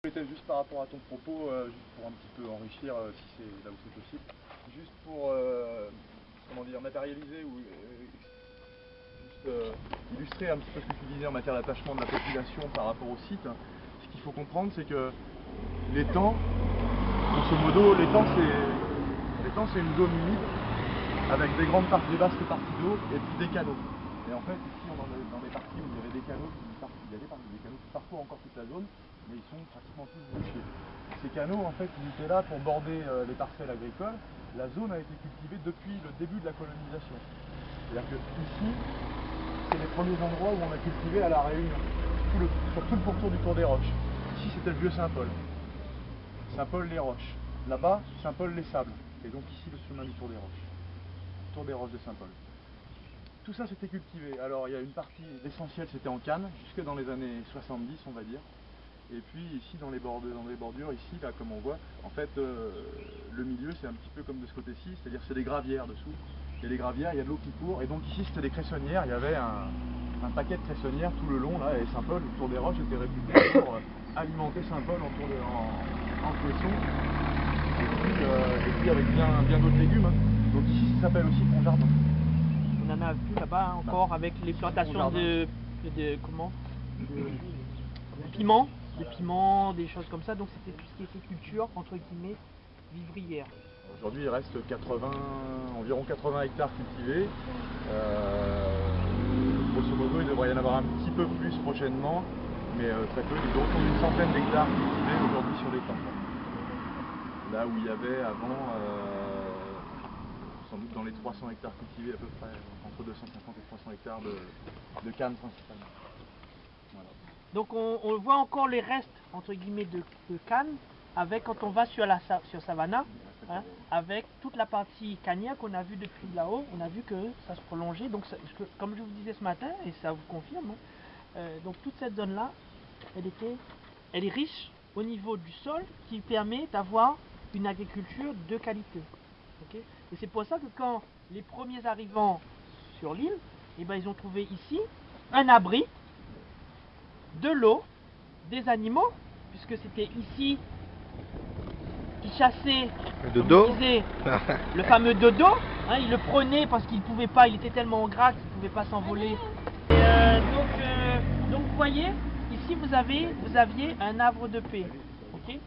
C'était juste par rapport à ton propos, juste pour un petit peu enrichir, si c'est là où c'est possible, juste pour comment dire, matérialiser ou illustrer un petit peu ce que tu disais en matière d'attachement de la population par rapport au site. Ce qu'il faut comprendre, c'est que l'étang, grosso modo, l'étang c'est une zone humide avec des vastes parties d'eau et puis des canaux. Et en fait, ici, on est dans des parties où il y avait des canaux qui parcourent encore toute la zone, mais ils sont pratiquement tous bouchés. Ces canaux, en fait, ils étaient là pour border les parcelles agricoles. La zone a été cultivée depuis le début de la colonisation. C'est-à-dire que ici, c'est les premiers endroits où on a cultivé à La Réunion, sur tout le pourtour du Tour des Roches. Ici, c'était le vieux Saint-Paul. Saint-Paul-les-Roches. Là-bas, Saint-Paul-les-Sables. Et donc ici, le chemin du Tour des Roches. Tour des Roches de Saint-Paul. Tout ça, c'était cultivé. Alors, il y a une partie, l'essentiel, c'était en canne, jusque dans les années 70, on va dire. Et puis ici, dans les bordures, ici, là, comme on voit, en fait, le milieu, c'est un petit peu comme de ce côté-ci, c'est-à-dire c'est des gravières dessous. Il y a des gravières, il y a de l'eau qui court, et donc ici, c'était des cressonnières. Il y avait un paquet de cressonnières tout le long, là, et Saint-Paul, le Tour des Roches, était réputé pour alimenter Saint-Paul en caisson, et puis avec bien d'autres légumes. Donc ici, ça s'appelle aussi Pont Jardin. On en a vu là-bas encore avec les plantations de piments, des choses comme ça. Donc c'était tout ce qui était culture, entre guillemets, vivrière. Aujourd'hui, il reste environ 80 hectares cultivés. Grosso modo, il devrait y en avoir un petit peu plus prochainement, mais très peu. Il y a autour d'une centaine d'hectares cultivés aujourd'hui sur l'étang. Là où il y avait avant, sans doute dans les 300 hectares cultivés à peu près, entre 250 et 300 hectares de canne principalement. Voilà. Donc on voit encore les restes, entre guillemets, de canne, avec quand on va sur Savannah, hein, avec toute la partie cannière qu'on a vue depuis là-haut, on a vu que ça se prolongeait. Donc comme je vous disais ce matin, et ça vous confirme, donc toute cette zone-là, elle est riche au niveau du sol, qui permet d'avoir une agriculture de qualité. Okay, et c'est pour ça que quand les premiers arrivants sur l'île, eh ben, ils ont trouvé ici un abri, de l'eau, des animaux, puisque c'était ici qu'ils chassaient le fameux dodo, hein, ils le prenaient parce qu'il ne pouvait pas, il était tellement gras qu'il ne pouvait pas s'envoler. Donc vous voyez, ici vous aviez un havre de paix. Okay,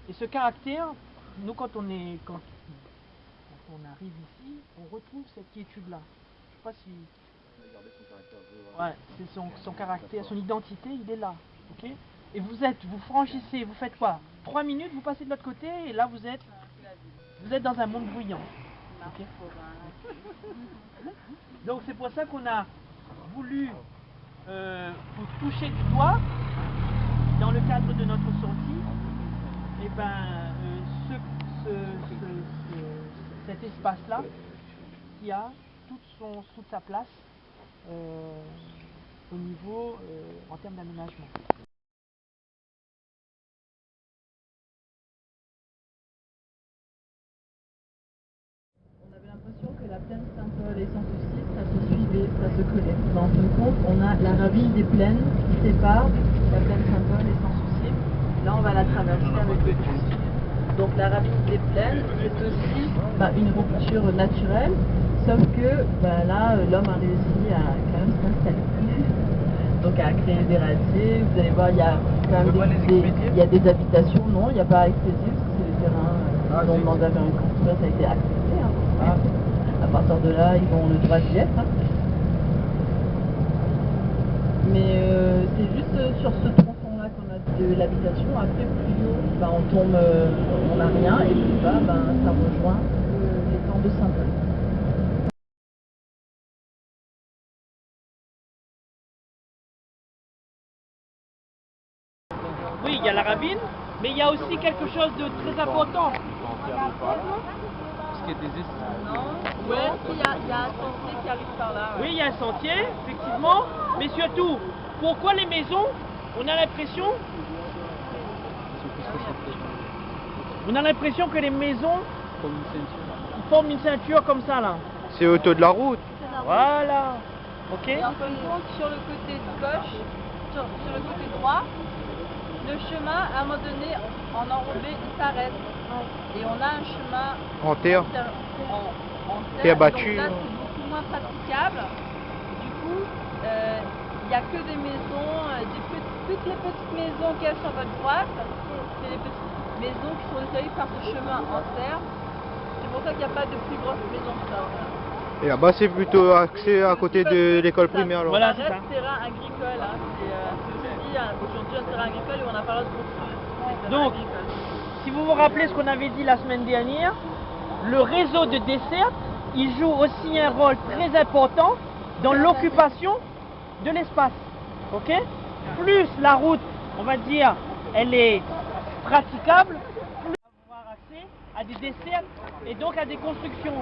et ce caractère, nous quand on arrive ici, on retrouve cette quiétude-là. Je sais pas si... Ouais, c'est son caractère, son identité, il est là. Okay, et vous franchissez, vous faites quoi? 3 minutes, vous passez de l'autre côté, et là vous êtes dans un monde bruyant. Okay, donc c'est pour ça qu'on a voulu vous toucher du doigt, dans le cadre de notre sortie, et ben, cet espace-là, qui a toute sa place au niveau en termes d'aménagement. On avait l'impression que la plaine Saint-Paul et Sanssouci, ça se suivait, ça se collait. Mais en fin de compte, on a la ravine des plaines qui sépare la plaine Saint-Paul et Sanssouci. Là, on va la traverser avec le bus. Donc la ravine des plaines, c'est aussi une rupture naturelle, sauf que là, l'homme a réussi à quand même s'installer. Donc à créer des radiers, vous allez voir, il y a quand même des habitations, non, il n'y a pas accessible, parce que c'est les terrains dont on demande à faire une construire, ça a été accepté. Hein. À partir de là, ils ont le droit d'y être. Hein. Mais c'est juste sur ce tronçon-là qu'on a de l'habitation. Après, plus haut, on tombe, on n'a rien, et plus bas, ça rejoint l'étang de Saint-Paul. Oui, il y a la ravine, mais il y a aussi quelque chose de très important. Ce qui est des Oui, il y a un sentier qui arrive par là. Ouais. Oui, il y a un sentier, effectivement, mais surtout, pourquoi les maisons, on a l'impression que les maisons forment une ceinture comme ça là. C'est au taux de la route. Voilà. Ok. Et en fin de compte, sur le côté gauche, sur le côté droit, le chemin, à un moment donné, en enrobé, il s'arrête. Et on a un chemin En terre. en Terre terre. battue. Donc là, c'est beaucoup moins praticable. Du coup, il n'y a que des maisons, toutes les petites maisons qu'il y a sur votre droite, c'est les petites maisons qui sont desservies par ce chemin en terre. C'est pour ça qu'il n'y a pas de plus grosses maisons que ça. Et là-bas, c'est plutôt axé à côté de l'école primaire alors. Voilà. Ça reste terrain agricole. Hein. C'est aussi aujourd'hui un terrain agricole et on n'a pas le droit de construire. Donc, si vous vous rappelez ce qu'on avait dit la semaine dernière, le réseau de desserte, il joue aussi un rôle très important dans l'occupation de l'espace. Ok? Plus la route, on va dire, elle est praticable, plus on va avoir accès à des dessertes et donc à des constructions.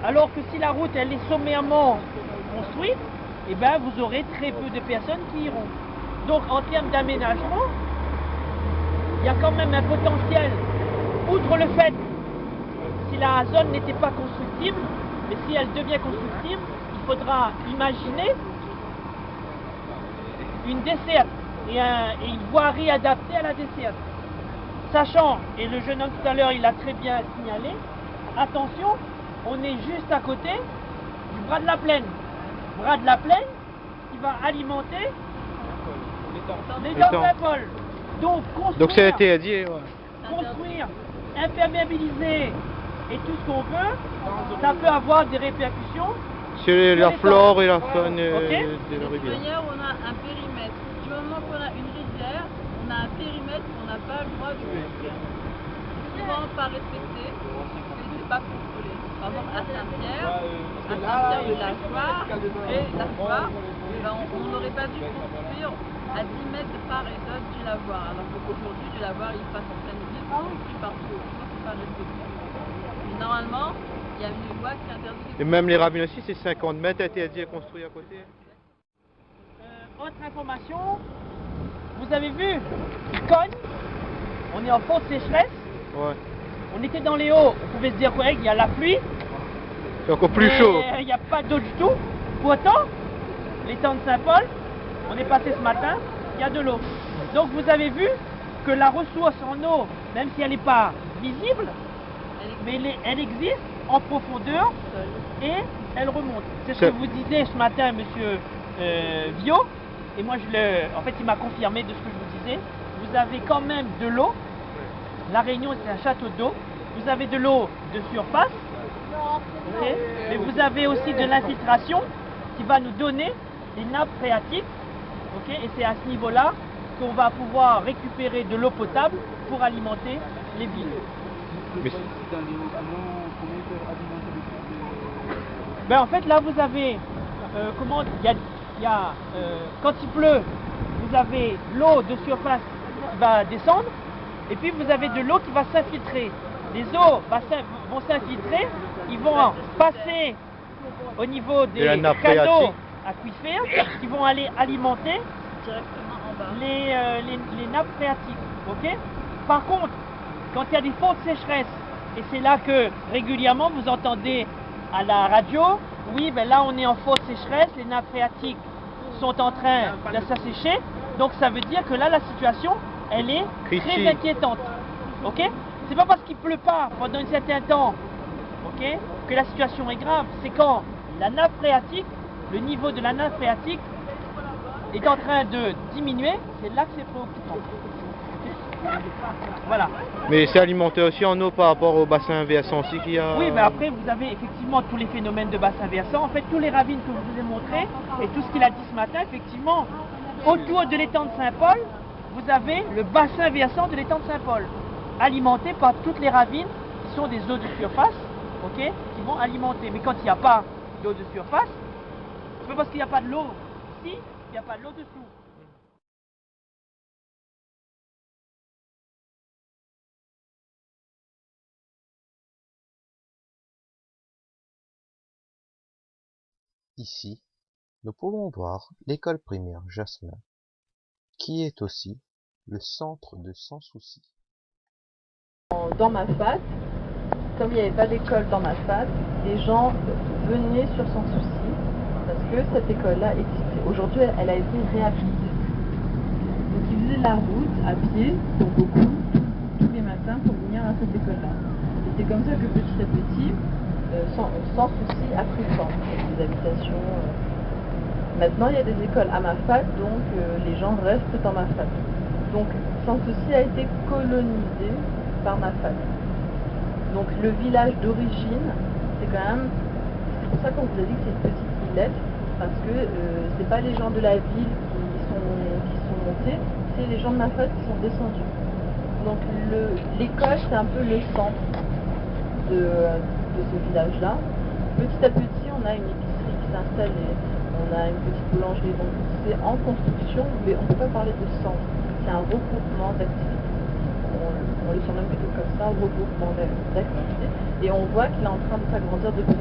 Alors que si la route elle est sommairement construite, eh ben, vous aurez très peu de personnes qui iront. Donc en termes d'aménagement, il y a quand même un potentiel, outre le fait, si la zone n'était pas constructible, mais si elle devient constructible, il faudra imaginer une desserte et une voirie adaptée à la desserte. Sachant, et le jeune homme tout à l'heure il a très bien signalé, attention, on est juste à côté du bras de la plaine. Bras de la plaine qui va alimenter les dents Saint-Paul. Donc Donc c'est construire, interdit, ouais. construire, imperméabiliser et tout ce qu'on veut, ça peut avoir des répercussions. C'est la flore et la faune Ok. de la De toute rivière. manière, on a un périmètre. Du moment qu'on a une rivière, on a un périmètre qu'on n'a pas le droit de construire. Souvent pas respecté, c'est pas contrôlé. Par exemple, à Saint-Pierre, de la foire, et la foire, on n'aurait pas dû construire à 10 mètres de part et d'autre du lavoir. Alors qu'aujourd'hui, du lavoir, il passe en pleine ville, construit partout. Sinon, c'est pas respecté. Mais normalement, il y a une loi qui interdit. Et même les ravines aussi, c'est 50 mètres interdit à construire à côté. Autre information, vous avez vu, il cogne, on est en forte sécheresse, Ouais. on était dans les hauts, on pouvait se dire quoi, il y a la pluie, C'est encore plus mais chaud. il n'y a pas d'eau du tout. Pourtant, l'étang de Saint-Paul, on est passé ce matin, il y a de l'eau. Donc vous avez vu que la ressource en eau, même si elle n'est pas visible, mais elle existe en profondeur et elle remonte. C'est ce que vous disiez ce matin, monsieur Vio, et moi en fait il m'a confirmé de ce que je vous disais. Vous avez quand même de l'eau. La Réunion c'est un château d'eau. Vous avez de l'eau de surface, okay, mais vous avez aussi de l'infiltration qui va nous donner des nappes phréatiques, okay, et c'est à ce niveau-là qu'on va pouvoir récupérer de l'eau potable pour alimenter les villes. Mais Ben en fait là vous avez quand il pleut, vous avez l'eau de surface qui va descendre et puis vous avez de l'eau qui va s'infiltrer. Les eaux vont s'infiltrer, ils vont passer au niveau des canaux aquifères qui vont aller alimenter Directement en bas. les nappes phréatiques. Okay. Par contre, quand il y a des fortes sécheresses, et c'est là que régulièrement vous entendez à la radio, oui, ben là on est en forte sécheresse, les nappes phréatiques sont en train de s'assécher, donc ça veut dire que là la situation, elle est très inquiétante. Ok? C'est pas parce qu'il pleut pas pendant un certain temps, ok, que la situation est grave, c'est quand la nappe phréatique, le niveau de la nappe phréatique est en train de diminuer, c'est là que c'est préoccupant. Voilà. Mais c'est alimenté aussi en eau par rapport au bassin versant aussi qu'il y a. Oui, mais après vous avez effectivement tous les phénomènes de bassin versant. En fait, tous les ravines que je vous ai montrés et tout ce qu'il a dit ce matin, effectivement, autour de l'étang de Saint-Paul, vous avez le bassin versant de l'étang de Saint-Paul, alimenté par toutes les ravines qui sont des eaux de surface, ok, qui vont alimenter. Mais quand il n'y a pas d'eau de surface, c'est pas parce qu'il n'y a pas de l'eau ici, il n'y a pas de l'eau dessous. Ici, nous pouvons voir l'école primaire Jasmin, qui est aussi le centre de Sans Souci. Dans ma FAT, comme il n'y avait pas d'école dans ma FAT, les gens venaient sur Sans Souci parce que cette école-là existait. Aujourd'hui, elle a été réhabilitée. Donc ils faisaient la route à pied, pour beaucoup, tous les matins pour venir à cette école-là. Et c'est comme ça que petit à petit, sans souci, a pris forme, avec des habitations. Maintenant, il y a des écoles à Mafate, donc les gens restent dans Mafate. Donc, Sans Souci a été colonisé par Mafate. Donc, le village d'origine, c'est quand même... C'est pour ça qu'on vous a dit que c'est une petite îlette, parce que c'est pas les gens de la ville qui sont montés, c'est les gens de Mafate qui sont descendus. Donc, l'école, c'est un peu le centre de ce village-là. Petit à petit, on a une épicerie qui s'installe, on a une petite boulangerie, donc c'est en construction, mais on ne peut pas parler de centre. C'est un regroupement d'activités. On le surnomme plutôt comme ça, regroupement d'activités. Et on voit qu'il est en train de s'agrandir de plus en plus.